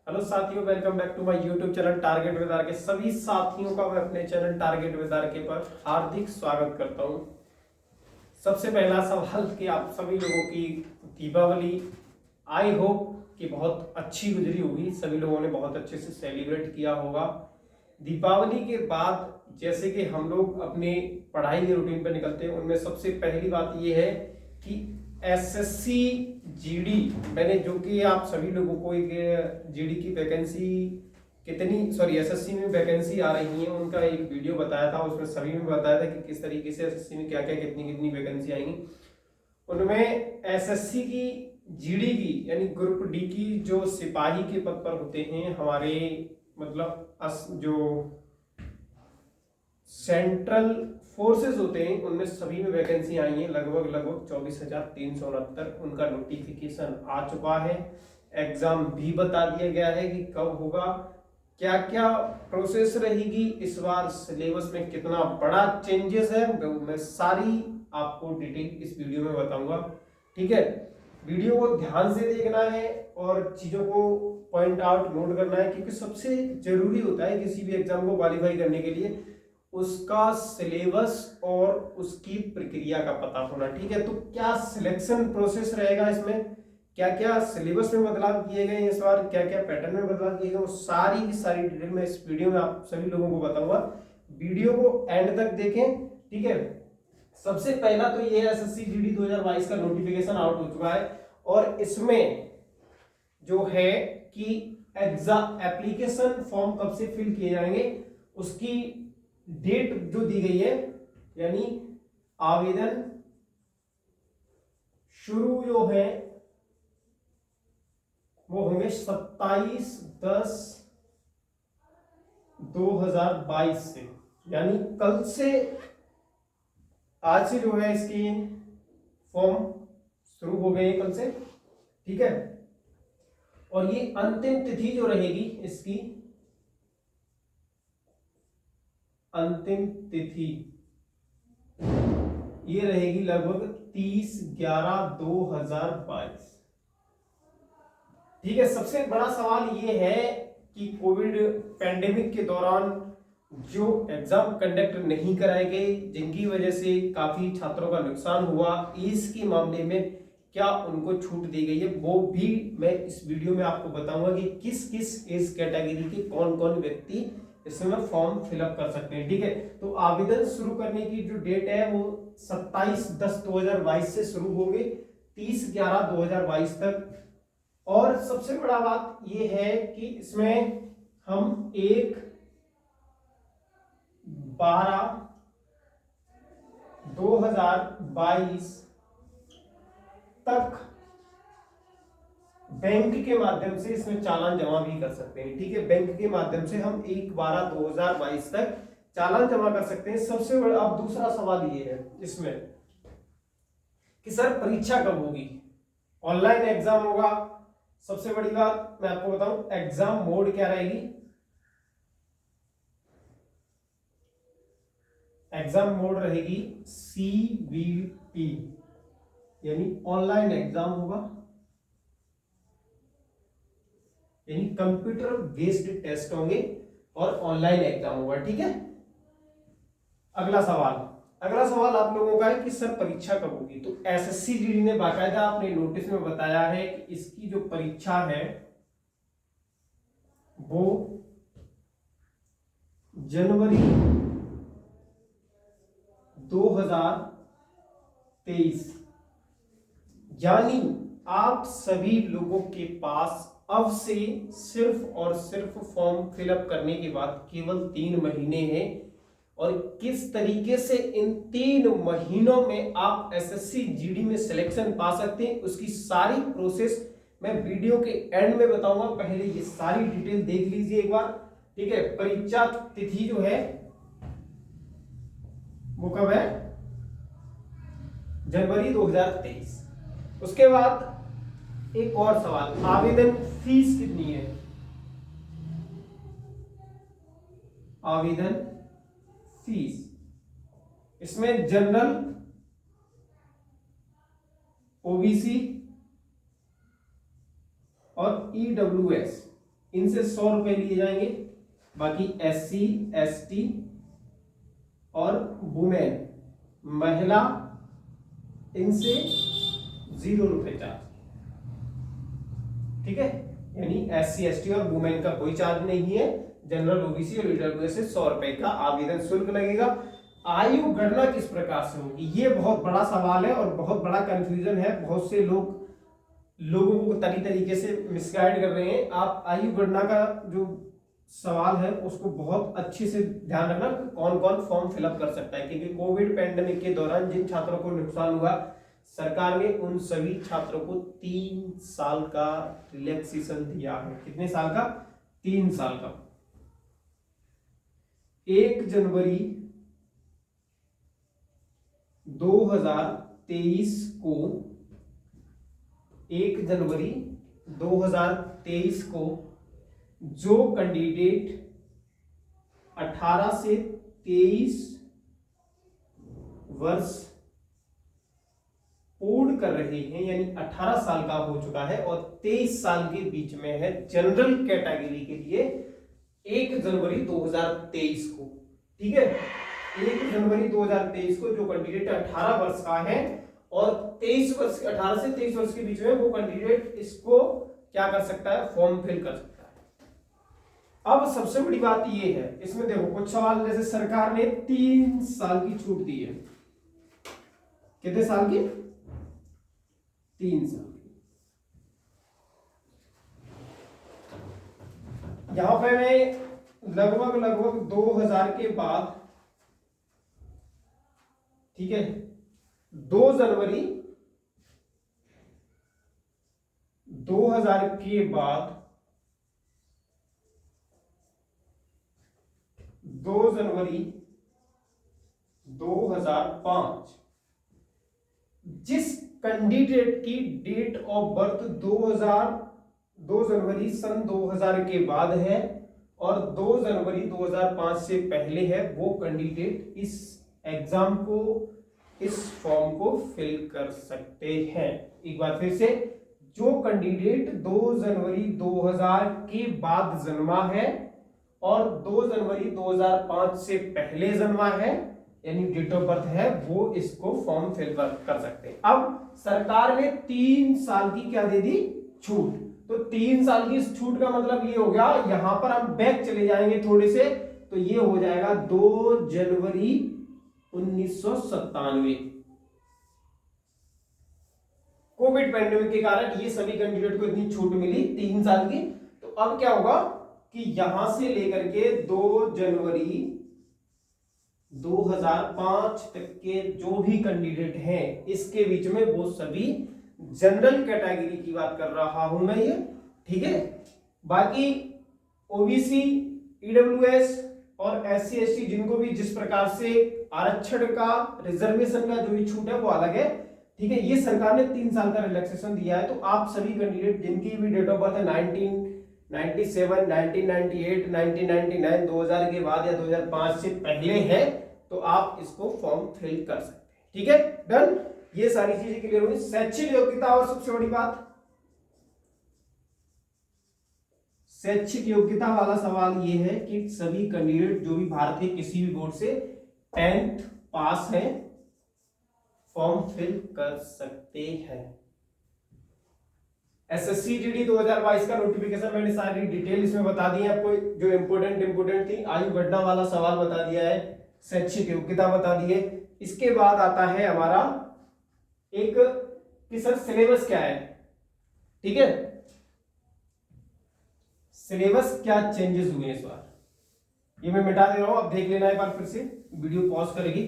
Hello साथियों, welcome back to my YouTube channel target with R K. सभी साथियों का मैं अपने चैनल टारगेट विद आर के पर हार्दिक स्वागत करता हूं। सबसे पहला सवाल कि आप सभी लोगों की दीपावली आई होप कि बहुत अच्छी गुजरी होगी। सभी लोगों ने बहुत अच्छे से सेलिब्रेट किया होगा। दीपावली के बाद जैसे कि हम लोग अपने पढ़ाई के रूटीन पर निकलते हैं, उनमें सबसे पहली बात यह है कि एसएससी जीडी, मैंने जो कि आप सभी लोगों को एक जीडी की वैकेंसी कितनी, सॉरी एसएससी में वैकेंसी आ रही है उनका एक वीडियो बताया था। उसमें सभी में बताया था कि किस तरीके से एसएससी में क्या क्या कितनी कितनी वैकेंसी आएंगी। उनमें एसएससी की जीडी की यानी ग्रुप डी की जो सिपाही के पद पर होते हैं हमारे, मतलब जो सेंट्रल फोर्सेस होते हैं, उनमें सभी में वैकेंसी आई है। लगभग 24,369 उनका नोटिफिकेशन आ चुका है। एग्जाम भी बता दिया गया है कि कब होगा, क्या क्या प्रोसेस रहेगी, इस बार सिलेबस में कितना बड़ा चेंजेस है, मैं सारी आपको डिटेल इस वीडियो में बताऊंगा। ठीक है, वीडियो को ध्यान से देखना है और चीजों को पॉइंट आउट नोट करना है, क्योंकि सबसे जरूरी होता है किसी भी एग्जाम को क्वालिफाई करने के लिए उसका सिलेबस और उसकी प्रक्रिया का पता होना। ठीक है, तो क्या सिलेक्शन प्रोसेस रहेगा, इसमें क्या क्या सिलेबस में बदलाव किए गए इस बार, क्या क्या पैटर्न में बदलाव किए गए, वो सारी की सारी डिटेल में इस वीडियो में आप सभी लोगों को बताऊंगा। वीडियो को एंड तक देखें। ठीक है, सबसे पहला तो ये एसएससी जीडी 2022 का नोटिफिकेशन आउट हो चुका है और इसमें जो है कि एग्जाम एप्लीकेशन फॉर्म कब से फिल किए जाएंगे उसकी डेट जो दी गई है, यानी आवेदन शुरू जो है वो होंगे 27/10/2022 से, यानी कल से, आज से जो है इसकी फॉर्म शुरू हो गए कल से। ठीक है, और ये अंतिम तिथि जो रहेगी इसकी, अंतिम तिथि ये रहेगी लगभग 30/11/2022। ठीक है, सबसे बड़ा सवाल ये है कि कोविड पैंडेमिक के दौरान जो एग्जाम कंडक्ट नहीं कराए गए, जिनकी वजह से काफी छात्रों का नुकसान हुआ, इसके मामले में क्या उनको छूट दी गई है, वो भी मैं इस वीडियो में आपको बताऊंगा कि किस किस एज कैटेगरी के कौन कौन व्यक्ति इसमें फॉर्म फिलअप कर सकते हैं। ठीक है, तो आवेदन शुरू करने की जो डेट है वो 27/10/2022 से शुरू होगी 30/11/2022 तक। और सबसे बड़ा बात यह है कि इसमें हम 1/12/2022 तक बैंक के माध्यम से इसमें चालान जमा भी कर सकते हैं। ठीक है, बैंक के माध्यम से हम 1/12/2022 तक चालान जमा कर सकते हैं। सबसे बड़ा अब दूसरा सवाल ये है इसमें कि सर परीक्षा कब होगी, ऑनलाइन एग्जाम होगा। सबसे बड़ी बात मैं आपको बताऊं, एग्जाम मोड क्या रहेगी, एग्जाम मोड रहेगी सीवीपी, यानी ऑनलाइन एग्जाम होगा, यानी कंप्यूटर बेस्ड टेस्ट होंगे और ऑनलाइन एग्जाम होगा। ठीक है, अगला सवाल आप लोगों का है कि सर परीक्षा कब होगी। तो एसएससी जीडी ने बाकायदा अपने नोटिस में बताया है कि इसकी जो परीक्षा है वो जनवरी 2023, यानी आप सभी लोगों के पास अब से सिर्फ और सिर्फ फॉर्म फिलअप करने के बाद केवल 3 महीने हैं। और किस तरीके से इन 3 महीनों में आप एसएससी जीडी में सिलेक्शन पा सकते हैं उसकी सारी प्रोसेस मैं वीडियो के एंड में बताऊंगा। पहले ये सारी डिटेल देख लीजिए एक बार। ठीक है, परीक्षा तिथि जो है वो कब है, जनवरी 2023। उसके बाद एक और सवाल, आवेदन फीस कितनी है, आवेदन फीस इसमें जनरल, ओबीसी और ईडब्ल्यूएस इनसे 100 रुपए लिए जाएंगे। बाकी SC ST और वुमेन महिला, इनसे 0 रुपए चार्ज। ठीक है, यानी SC ST और वुमेन का कोई चार्ज नहीं है। जनरल OBC और EWS से 100 रुपए का आवेदन शुल्क लगेगा। आयु गणना किस प्रकार से होगी, ये बहुत बड़ा सवाल है और बहुत बड़ा कंफ्यूजन है। बहुत से लोगों को तरीके से मिसगाइड कर रहे हैं। आप आयु गणना का जो सवाल है उसको बहुत अच्छे से ध्यान रखना, कौन कौन फॉर्म फिलअप कर सकता है, क्योंकि कोविड पैंडेमिक के दौरान जिन छात्रों को नुकसान हुआ, सरकार ने उन सभी छात्रों को 3 साल का रिलैक्सेशन दिया है। कितने साल का? 3 साल का। 1 जनवरी 2023 को 1 जनवरी 2023 को जो कैंडिडेट 18 से 23 वर्ष पूर्ण कर रहे हैं, यानी 18 साल का हो चुका है और 23 साल के बीच में है, जनरल कैटेगरी के लिए 1 जनवरी 2023 को। ठीक है, 1 जनवरी 2023 को जो कैंडिडेट 18 वर्ष का है और 23 वर्ष, 18 से 23 वर्ष के बीच में, वो कैंडिडेट इसको क्या कर सकता है? फॉर्म फिल कर सकता है। अब सबसे बड़ी बात ये है, इसमें देखो कुछ सवाल, जैसे सरकार ने 3 साल की छूट दी है। कितने साल की? 3 साल की। यहां पे मैं लगभग 2000 के बाद, ठीक है, 2 जनवरी 2000 के बाद 2 जनवरी 2005 जिस कैंडिडेट की डेट ऑफ बर्थ 2 जनवरी सन 2000 के बाद है और 2 जनवरी 2005 से पहले है, वो कैंडिडेट इस एग्जाम को, इस फॉर्म को फिल कर सकते हैं। एक बार फिर से, जो कैंडिडेट 2 जनवरी 2000 के बाद जन्मा है और 2 जनवरी 2005 से पहले जन्मा है, यानी डेट ऑफ बर्थ है, वो इसको फॉर्म फिल कर सकते हैं। अब सरकार ने 3 साल की क्या दे दी? छूट। तो 3 साल की इस छूट का मतलब ये हो गया, यहां पर हम बैक चले जाएंगे थोड़े से, तो ये हो जाएगा 2 जनवरी 1997। कोविड पैंडेमिक के कारण ये सभी कैंडिडेट को इतनी छूट मिली 3 साल की। तो अब क्या होगा कि यहां से लेकर के 2 जनवरी 2005 तक के जो भी कैंडिडेट हैं, इसके बीच में वो सभी जनरल कैटेगरी की बात कर रहा हूं मैं ये। ठीक है, बाकी OBC, EWS और SC ST जिनको भी जिस प्रकार से आरक्षण का, रिजर्वेशन का जो भी छूट है वो अलग है। ठीक है, ये सरकार ने 3 साल का रिलैक्सेशन दिया है। तो आप सभी कैंडिडेट जिनकी भी डेट ऑफ बर्थ है 1997, 1998, 1999, 2000 के बाद या 2005 से पहले है, तो आप इसको फॉर्म फिल कर सकते हैं। ठीक है, डन। ये सारी चीजें क्लियर होगी। शैक्षिक योग्यता और सबसे बड़ी बात, शैक्षिक योग्यता वाला सवाल ये है कि सभी कैंडिडेट जो भी भारत के किसी भी बोर्ड से 10th पास है, फॉर्म फिल कर सकते हैं। SSC GD 2022 का नोटिफिकेशन मैंने सारी डिटेल इसमें बता दी है आपको, जो इंपोर्टेंट थी। आयु गणना वाला सवाल बता दिया है, शैक्षिक योग्यता बता दी है। इसके बाद आता है हमारा एक कि सर सिलेबस क्या है। ठीक है, सिलेबस क्या चेंजेस हुए इस बार, ये मैं मिटा दे रहा हूं, अब देख लेना एक बार फिर से, वीडियो पॉज करेगी।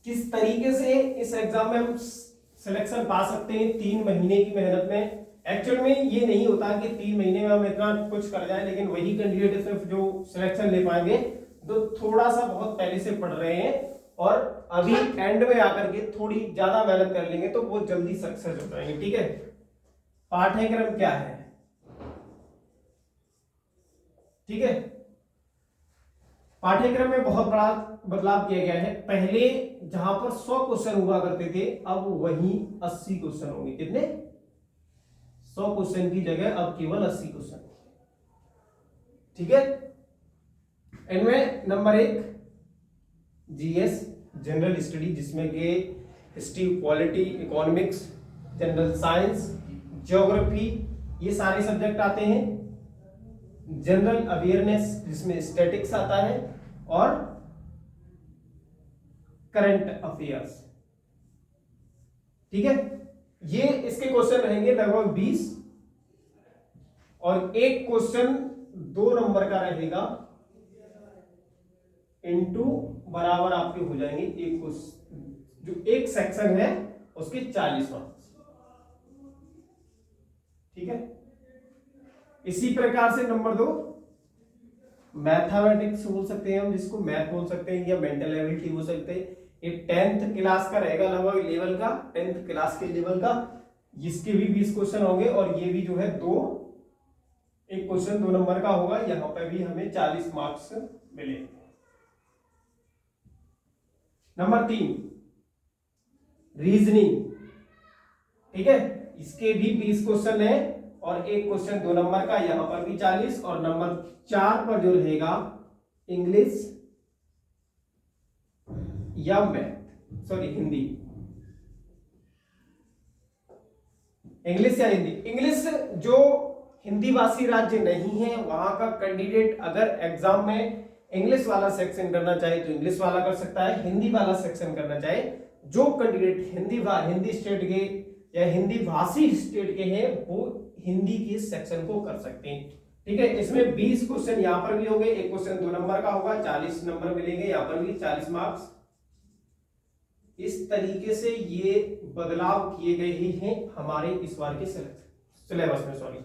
किस तरीके से इस एग्जाम में हम सिलेक्शन पा सकते हैं 3 महीने की मेहनत में। एक्चुअल में ये नहीं होता कि 3 महीने में हम इतना कुछ कर जाएं, लेकिन वही कैंडिडेट सिर्फ जो सिलेक्शन ले पाएंगे तो थोड़ा सा बहुत पहले से पढ़ रहे हैं और अभी एंड में आकर के थोड़ी ज्यादा मेहनत कर लेंगे तो वो जल्दी सक्सेस हो जाएंगे। ठीक है, पाठ्यक्रम क्या है? ठीक है, पाठ्यक्रम में बहुत बड़ा बदलाव किया गया है। पहले जहां पर 100 क्वेश्चन हुआ करते थे, अब वही 80 क्वेश्चन होंगे। कितने? 100 क्वेश्चन की जगह अब केवल 80 क्वेश्चन। ठीक है। इनमें नंबर 1 जीएस जनरल स्टडी, जिसमें के history, polity, economics, general science, geography, ये सारे सब्जेक्ट आते हैं। जनरल अवेयरनेस, जिसमें स्टैटिक्स आता है, और करंट अफेयर्स। ठीक है। ये इसके क्वेश्चन रहेंगे लगभग 20, और एक क्वेश्चन 2 नंबर का रहेगा, इनटू बराबर आपके हो जाएंगे एक क्वेश्चन, जो एक सेक्शन है उसके 40 मार्क्स। ठीक है। इसी प्रकार से नंबर 2 मैथमेटिक्स बोल सकते हैं हम, जिसको मैथ बोल सकते हैं या मेंटल एबिलिटी बोल सकते हैं। ये 10th क्लास का रहेगा, लगभग लेवल का, 10th क्लास के लेवल का। इसके भी 20 क्वेश्चन होंगे, और ये भी जो है एक क्वेश्चन 2 नंबर का होगा। यहां पर भी हमें 40 मार्क्स मिलेंगे। Number 3 reasoning. ठीक है। इसके भी 20 क्वेश्चन है, और एक क्वेश्चन 2 नंबर का, यहां पर भी 40। और नंबर 4 पर जो रहेगा इंग्लिश या मैथ, सॉरी हिंदी, इंग्लिश या हिंदी। इंग्लिश जो हिंदी भाषी राज्य नहीं है वहां का कैंडिडेट अगर एग्जाम में इंग्लिश वाला सेक्शन करना चाहे तो इंग्लिश वाला कर सकता है, हिंदी वाला सेक्शन करना चाहे, जो कैंडिडेट हिंदी स्टेट के या हिंदी भाषी स्टेट के हैं वो हिंदी के सेक्शन को कर सकते हैं। ठीक है। इसमें 20 क्वेश्चन यहाँ पर भी होंगे, एक क्वेश्चन 2 नंबर का होगा, 40 नंबर मिलेंगे, यहाँ पर भी 40 मार्क्स। इस तरीके से ये बदलाव किए गए ही हैं हमारे इस बार के सिलेबस में, सॉरी।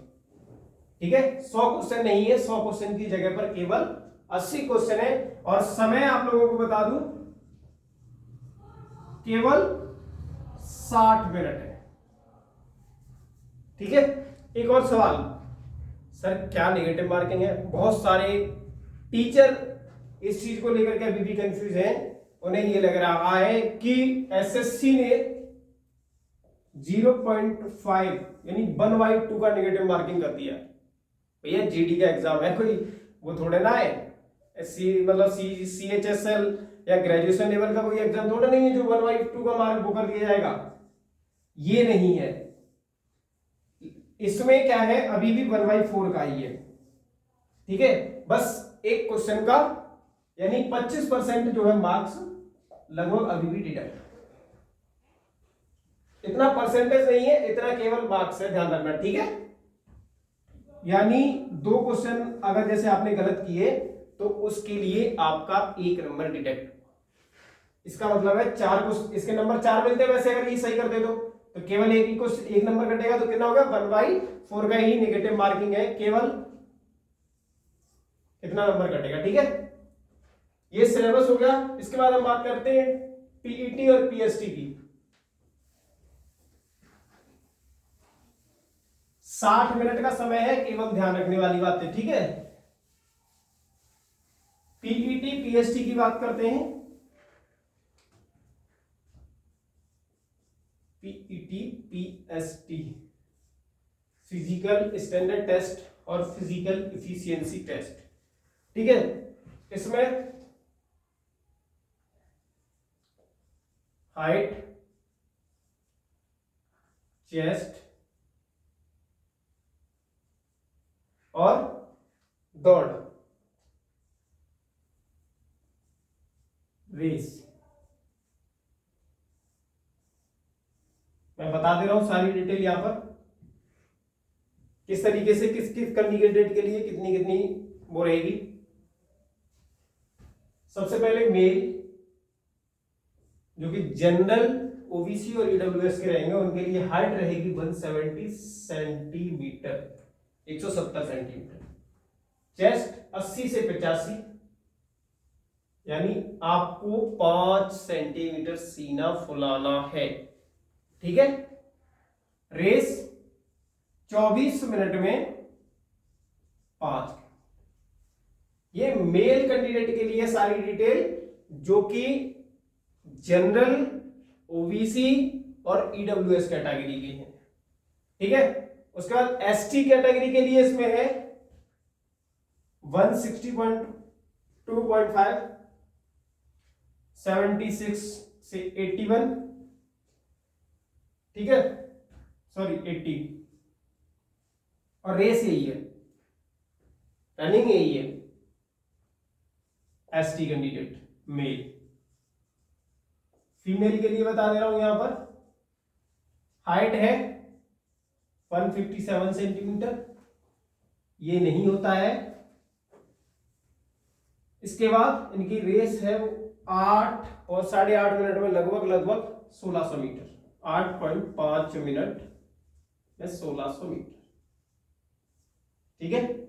ठीक है। 100 क्वेश्चन नहीं है, 100 क्वेश्चन की जगह पर केवल 80 क्वेश्चन है, और समय आप लोगों को बता दूं केवल 60 मिनट है। ठीक है। एक और सवाल, सर क्या नेगेटिव मार्किंग है? बहुत सारे टीचर इस चीज को लेकर के अभी भी कंफ्यूज हैं। उन्हें ये लग रहा है कि एसएससी ने 0.5 यानी 1/2 का नेगेटिव मार्किंग कर दिया। भैया जीडी का एग्जाम है, कोई वो थोड़े ना है, मतलब CHSL या ग्रेजुएशन लेवल का कोई एग्जाम थोड़ा नहीं है जो 1/2 का मार्क वो कर दिया जाएगा। ये नहीं है, इसमें क्या है, अभी भी 1/4 का ही है। ठीक है। बस एक क्वेश्चन का यानी 25% जो है मार्क्स लगभग अभी भी डिडक्ट, इतना परसेंटेज नहीं है, इतना केवल मार्क्स है, ध्यान रखना। ठीक है। यानी 2 क्वेश्चन अगर जैसे आपने गलत किए तो उसके लिए आपका 1 नंबर डिडक्ट। इसका मतलब है 4 क्वेश्चन, इसके नंबर 4 मिलते हैं, वैसे अगर ये सही कर दे तो केवल एक नंबर कटेगा, तो कितना होगा, 1/4 का ही नेगेटिव मार्किंग है, केवल इतना नंबर कटेगा। ठीक है। ये सिलेबस हो गया। इसके बाद हम बात करते हैं पीईटी और पीएसटी की। 60 मिनट का समय है, केवल ध्यान रखने वाली बात है। ठीक है। पीईटी पीएसटी की बात करते हैं। PET PST physical standard test और फिजिकल इफिशियंसी टेस्ट। ठीक है। इसमें हाइट, चेस्ट और दौड़, रेस, मैं बता दे रहा हूं सारी डिटेल यहां पर, किस तरीके से किस किस कैंडिडेट के लिए कितनी कितनी वो रहेगी। सबसे पहले मेल, जो कि जनरल, ओबीसी और ईडब्ल्यूएस के रहेंगे, उनके लिए हाइट रहेगी 170 सेंटीमीटर, 170 सेंटीमीटर। चेस्ट 80 से 85, यानी आपको 5 सेंटीमीटर सीना फुलाना है। ठीक है। रेस 24 मिनट में 5। ये मेल कैंडिडेट के लिए सारी डिटेल, जो कि जनरल, ओबीसी और ईडब्ल्यूएस कैटेगरी के हैं। ठीक है। उसके बाद एसटी कैटेगरी के लिए इसमें है 160.2.5, 76 से 81, ठीक है, सॉरी 80, और रेस यही है, रनिंग यही है, एसटी कैंडिडेट मेल। फीमेल के लिए बता दे रहा हूं यहां पर, हाइट है 157 सेंटीमीटर, ये नहीं होता है। इसके बाद इनकी रेस है वो 8 और 8.5 मिनट में लगभग 1600 मीटर, 8.5 मिनट में 1600 मीटर, ठीक है।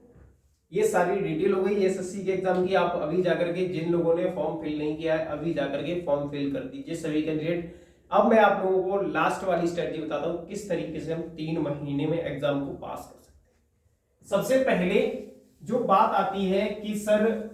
ये सारी डिटेल हो गई एसएससी के एग्जाम की। आप अभी जाकर के, जिन लोगों ने फॉर्म फिल नहीं किया है, अभी जाकर के फॉर्म फिल कर दीजिए सभी कैंडिडेट। अब मैं आप लोगों को लास्ट वाली स्ट्रेटजी बताता हूं किस तरीके से हम 3 महीने में एग्जाम को पास कर सकते हैं। सबसे पहले जो बात आती है कि सर